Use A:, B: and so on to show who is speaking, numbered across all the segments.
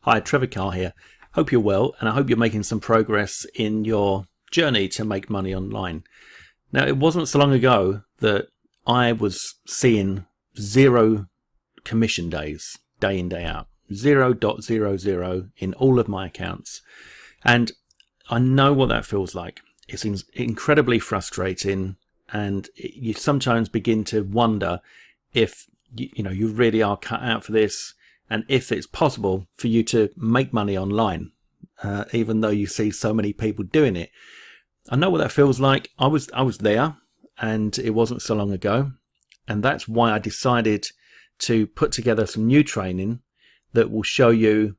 A: Hi, Trevor Carr here. Hope you're well, and I hope you're making some progress in your journey to make money online. Now, it wasn't so long ago that I was seeing zero commission days, day in, day out, 0.00 in all of my accounts. And I know what that feels like. It's incredibly frustrating, and you sometimes begin to wonder if you really are cut out for this, and if it's possible for you to make money online, even though you see so many people doing it. I know what that feels like. I was there, and it wasn't so long ago, and that's why I decided to put together some new training that will show you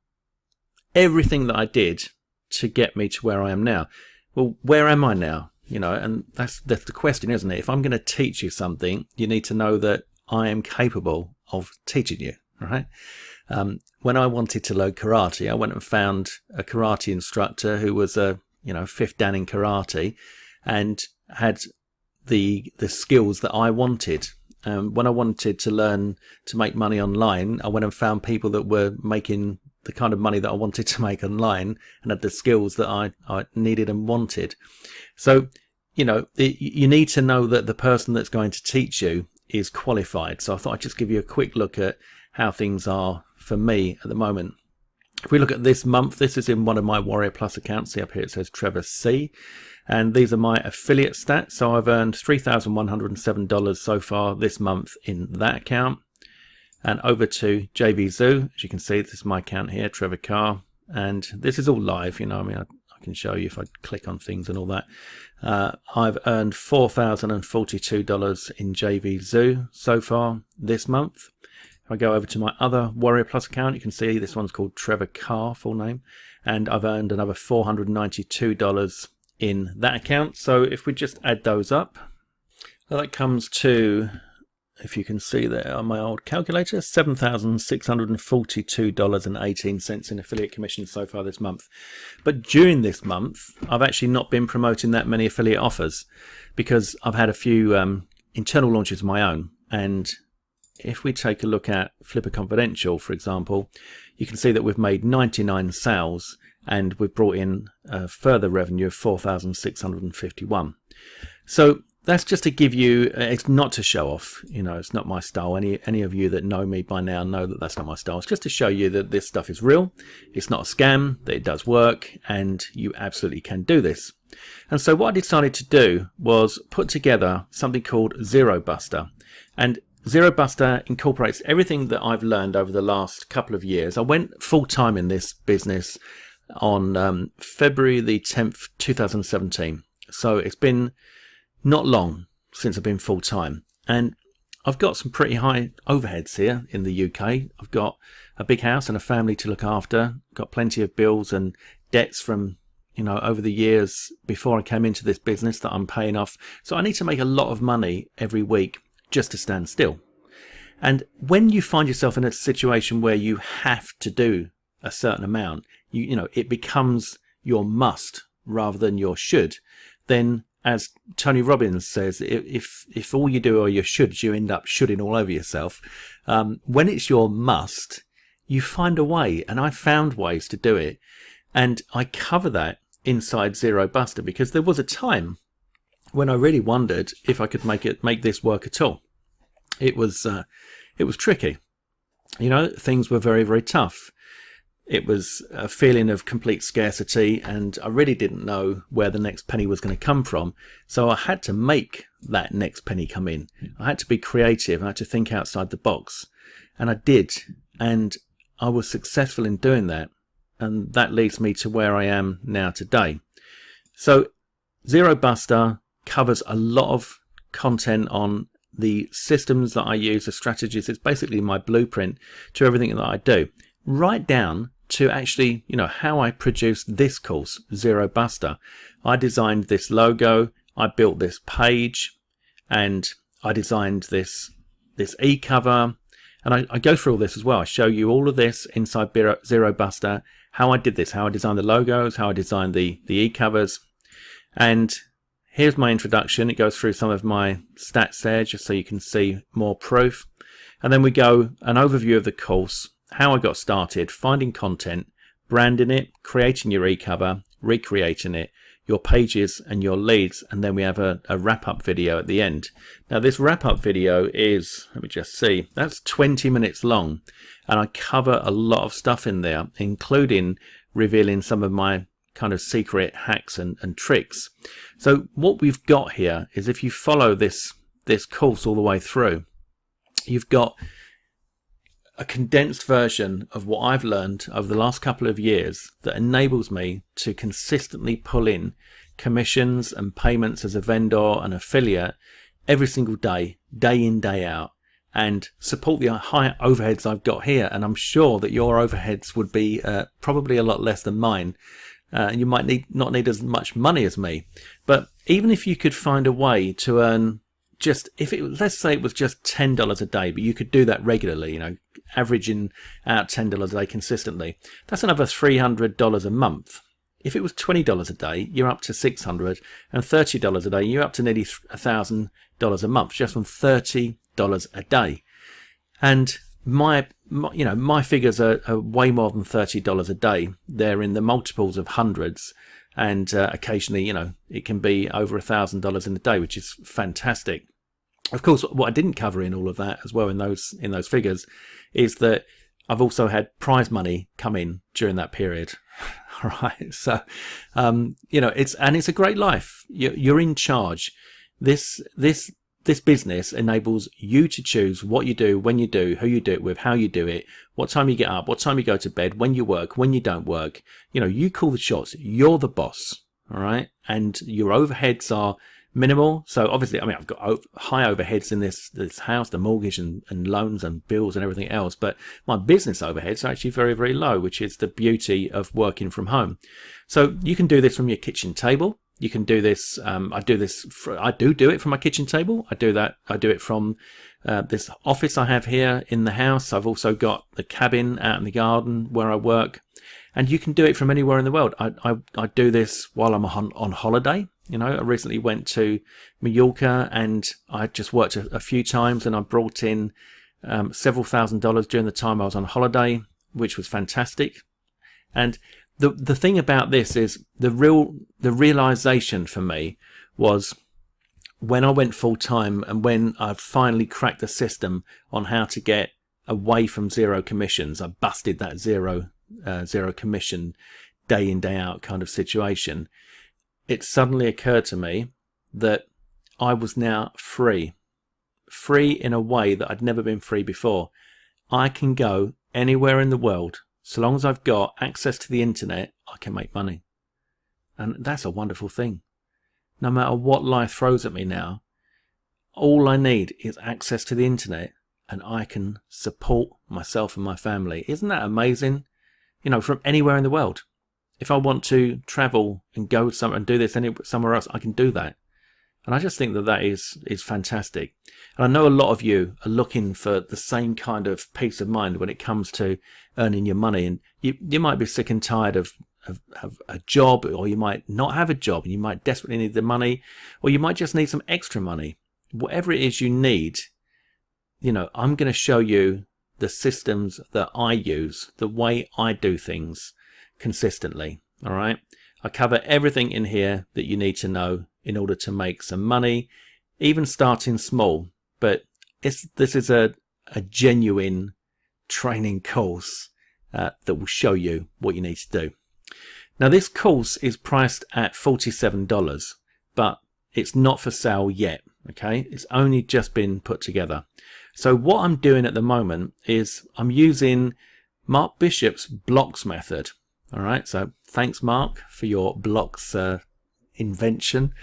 A: everything that I did to get me to where I am now. Well, where am I now? And that's the question, isn't it? If I'm going to teach you something, you need to know that I am capable of teaching you, right? When I wanted to learn karate, I went and found a karate instructor who was a fifth dan in karate and had the skills that I wanted. When I wanted to learn to make money online, I went and found people that were making the kind of money that I wanted to make online and had the skills that I needed and wanted. So, you need to know that the person that's going to teach you is qualified. So I thought I'd just give you a quick look at how things are for me at the moment. If we look at this month, this is in one of my Warrior Plus accounts. See up here it says Trevor C, and these are my affiliate stats. So I've earned $3,107 so far this month in that account. And over to JVZoo, as you can see, this is my account here, Trevor Carr, and this is all live. I can show you if I click on things and all that. I've earned $4,042 in JVZoo so far this month. If I go over to my other Warrior Plus account, you can see this one's called Trevor Carr, full name, and I've earned another $492 in that account. So if we just add those up, well, that comes to, if you can see there on my old calculator, $7,642.18 in affiliate commission so far this month. But during this month, I've actually not been promoting that many affiliate offers because I've had a few internal launches of my own. And if we take a look at Flipper Confidential, for example, you can see that we've made 99 sales and we've brought in a further revenue of 4,651. So that's just to give you, it's not to show off, it's not my style. Any of you that know me by now know that that's not my style. It's just to show you that this stuff is real, it's not a scam, that it does work, and you absolutely can do this. And so what I decided to do was put together something called Zero Buster. And Zero Buster incorporates everything that I've learned over the last couple of years. I went full-time in this business on February the 10th, 2017. So it's been not long since I've been full-time, and I've got some pretty high overheads here in the UK. I've got a big house and a family to look after, got plenty of bills and debts from over the years before I came into this business that I'm paying off. So I need to make a lot of money every week just to stand still. And when you find yourself in a situation where you have to do a certain amount, it becomes your must rather than your should, then, as Tony Robbins says, if all you do are your shoulds, you end up shoulding all over yourself. When it's your must, you find a way, and I found ways to do it. And I cover that inside Zero Buster because there was a time when I really wondered if I could make this work at all. It was tricky. Things were very, very tough. It was a feeling of complete scarcity, and I really didn't know where the next penny was going to come from. So I had to make that next penny come in. I had to be creative. I had to think outside the box. And I did. And I was successful in doing that. And that leads me to where I am now today. So Zero Buster covers a lot of content on the systems that I use, the strategies. It's basically my blueprint to everything that I do, right down to actually, how I produced this course, Zero Buster. I designed this logo, I built this page, and I designed this e-cover, and I go through all this as well. I show you all of this inside Zero Buster, how I did this, how I designed the logos, how I designed the e-covers. And here's my introduction. It goes through some of my stats there just so you can see more proof. And then we go an overview of the course, how I got started, finding content, branding it, creating your e-cover, recreating it, your pages and your leads, and then we have a wrap-up video at the end. Now this wrap-up video is, let me just see, that's 20 minutes long, and I cover a lot of stuff in there, including revealing some of my kind of secret hacks and tricks. So what we've got here is, if you follow this course all the way through, you've got a condensed version of what I've learned over the last couple of years that enables me to consistently pull in commissions and payments as a vendor and affiliate every single day, day in, day out, and support the high overheads I've got here. And I'm sure that your overheads would be probably a lot less than mine. And you might not need as much money as me. But even if you could find a way to earn just, let's say it was just $10 a day, but you could do that regularly, you know, averaging out $10 a day consistently, that's another $300 a month. If it was $20 a day, you're up to $600, and $30 a day, you're up to nearly $1,000 a month, just from $30 a day. And my figures are way more than $30 a day. They're in the multiples of hundreds, and occasionally, you know, it can be over $1,000 in a day, which is fantastic. Of course, what I didn't cover in all of that as well in those figures is that I've also had prize money come in during that period. All right, so you know, it's a great life. You're in charge. This business enables you to choose what you do, when you do, who you do it with, how you do it, what time you get up, what time you go to bed, when you work, when you don't work. You know, you call the shots. You're the boss. All right, and your overheads are minimal. So obviously, I mean, I've got high overheads in this house, the mortgage and loans and bills and everything else, but my business overheads are actually very, very low, which is the beauty of working from home. So you can do this from your kitchen table. You can do this. I do it from my kitchen table. I do it from this office I have here in the house. I've also got the cabin out in the garden where I work, and you can do it from anywhere in the world. I do this while I'm on holiday. You know, I recently went to Mallorca, and I just worked a few times, and I brought in several $1,000s during the time I was on holiday, which was fantastic. And the thing about this is the realization for me was when I went full time, and when I finally cracked the system on how to get away from zero commissions. I busted that zero commission day in, day out kind of situation. It suddenly occurred to me that I was now free in a way that I'd never been free before. I can go anywhere in the world. So long as I've got access to the internet, I can make money. And that's a wonderful thing. No matter what life throws at me now, all I need is access to the internet, and I can support myself and my family. Isn't that amazing? You know, from anywhere in the world. If I want to travel and go somewhere and do this somewhere else, I can do that. And I just think that is fantastic. And I know a lot of you are looking for the same kind of peace of mind when it comes to earning your money. And you might be sick and tired of a job, or you might not have a job, and you might desperately need the money, or you might just need some extra money. Whatever it is you need, you know, I'm going to show you the systems that I use, the way I do things consistently. All right, I cover everything in here that you need to know in order to make some money, even starting small. But this is a genuine training course that will show you what you need to do. Now, this course is priced at $47, but it's not for sale yet. Okay, it's only just been put together. So what I'm doing at the moment is I'm using Mark Bishop's blocks method. All right, so thanks, Mark, for your blocks invention.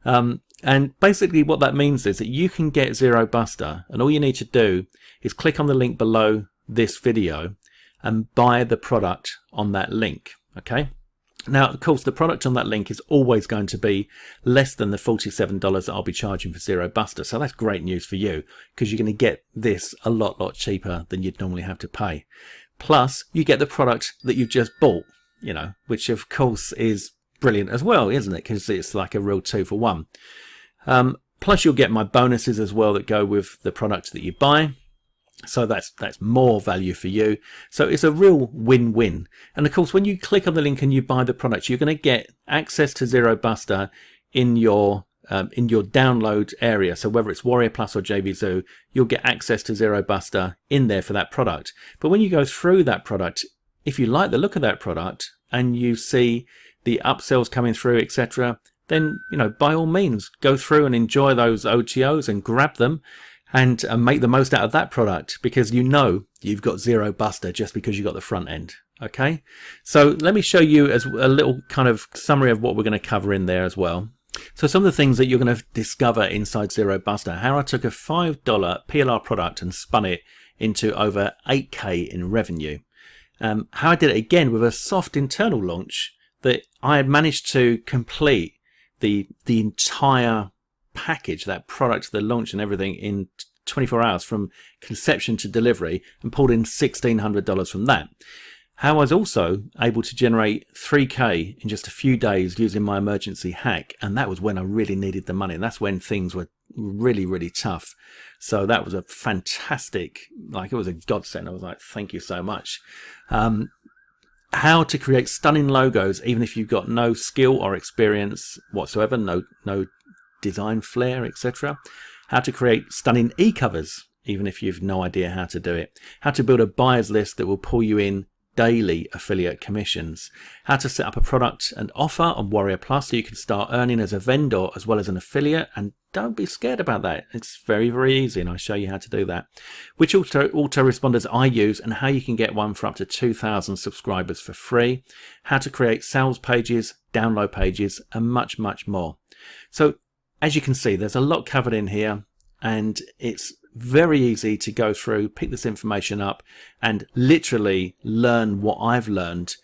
A: And basically what that means is that you can get Zero Buster, and all you need to do is click on the link below this video and buy the product on that link. Okay, now of course the product on that link is always going to be less than the $47 that I'll be charging for Zero Buster. So that's great news for you, because you're going to get this a lot cheaper than you'd normally have to pay. Plus you get the product that you've just bought, you know, which of course is brilliant as well, isn't it? Because it's like a real 2 for 1. Plus you'll get my bonuses as well that go with the product that you buy. So that's more value for you. So it's a real win-win. And of course, when you click on the link and you buy the product, you're going to get access to Zero Buster in your download area. So whether it's Warrior Plus or JVZoo, you'll get access to Zero Buster in there for that product. But when you go through that product, if you like the look of that product and you see the upsells coming through, etc., then, you know, by all means, go through and enjoy those OTOs and grab them and make the most out of that product, because you know you've got Zero Buster just because you got the front end. Okay, so let me show you as a little kind of summary of what we're going to cover in there as well. So some of the things that you're going to discover inside Zero Buster: how I took a $5 PLR product and spun it into over 8K in revenue. How I did it again with a soft internal launch that I had managed to complete the entire package, that product, the launch and everything, in 24 hours from conception to delivery, and pulled in $1,600 from that. How I was also able to generate 3K in just a few days using my emergency hack, and that was when I really needed the money, and that's when things were really, really tough. So that was a fantastic, like, it was a godsend. I was like, thank you so much. How to create stunning logos even if you've got no skill or experience whatsoever, no design flair, etc. How to create stunning e-covers even if you've no idea how to do it. How to build a buyers list that will pull you in daily affiliate commissions. How to set up a product and offer on Warrior Plus so you can start earning as a vendor as well as an affiliate, and don't be scared about that. It's very, very easy, and I'll show you how to do that. Which autoresponders I use and how you can get one for up to 2,000 subscribers for free. How to create sales pages, download pages, and much, much more. So as you can see, there's a lot covered in here, and it's very easy to go through, pick this information up, and literally learn what I've learned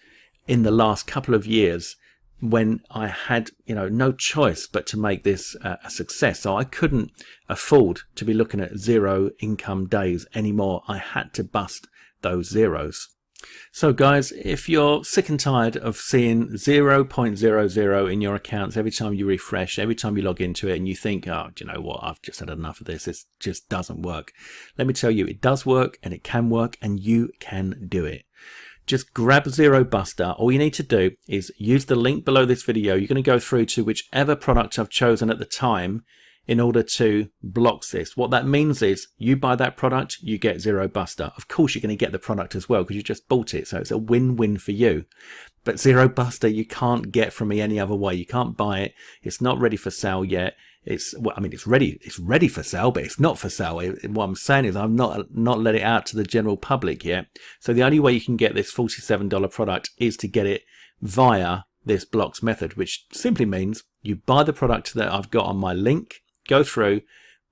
A: in the last couple of years when I had, you know, no choice but to make this a success. So I couldn't afford to be looking at zero income days anymore. I had to bust those zeros. So guys, if you're sick and tired of seeing 0.00 in your accounts every time you refresh, every time you log into it, and you think, oh, do you know what, I've just had enough of this, it just doesn't work. Let me tell you, it does work, and it can work, and you can do it. Just grab Zero Buster. All you need to do is use the link below this video. You're going to go through to whichever product I've chosen at the time in order to block this. What that means is you buy that product, you get Zero Buster. Of course, you're going to get the product as well because you just bought it. So it's a win-win for you. But Zero Buster, you can't get from me any other way. You can't buy it. It's not ready for sale yet. Well, I mean, it's ready for sale, but it's not for sale. What I'm saying is I've not let it out to the general public yet. So the only way you can get this $47 product is to get it via this blocks method, which simply means you buy the product that I've got on my link, go through,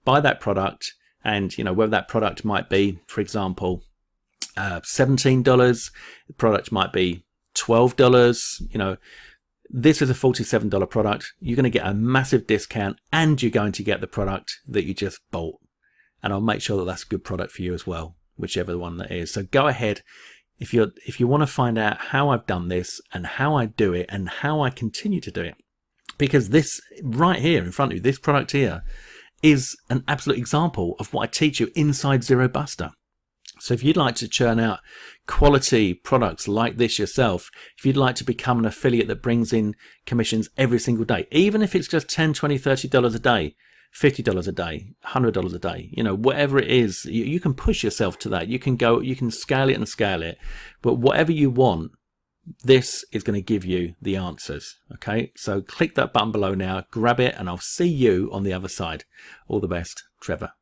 A: buy that product, and, you know, whether that product might be, for example, $17, the product might be $12, you know, this is a $47 product. You're going to get a massive discount, and you're going to get the product that you just bought. And I'll make sure that that's a good product for you as well, whichever one that is. So go ahead. If you want to find out how I've done this and how I do it and how I continue to do it, because this right here in front of you, this product here, is an absolute example of what I teach you inside Zero Buster. So if you'd like to churn out quality products like this yourself, if you'd like to become an affiliate that brings in commissions every single day, even if it's just $10, $20, $30 a day, $50 a day, $100 a day, you know, whatever it is, you can push yourself to that. You can scale it and scale it, but whatever you want, this is going to give you the answers. Okay, so click that button below now, grab it, and I'll see you on the other side. All the best, Trevor.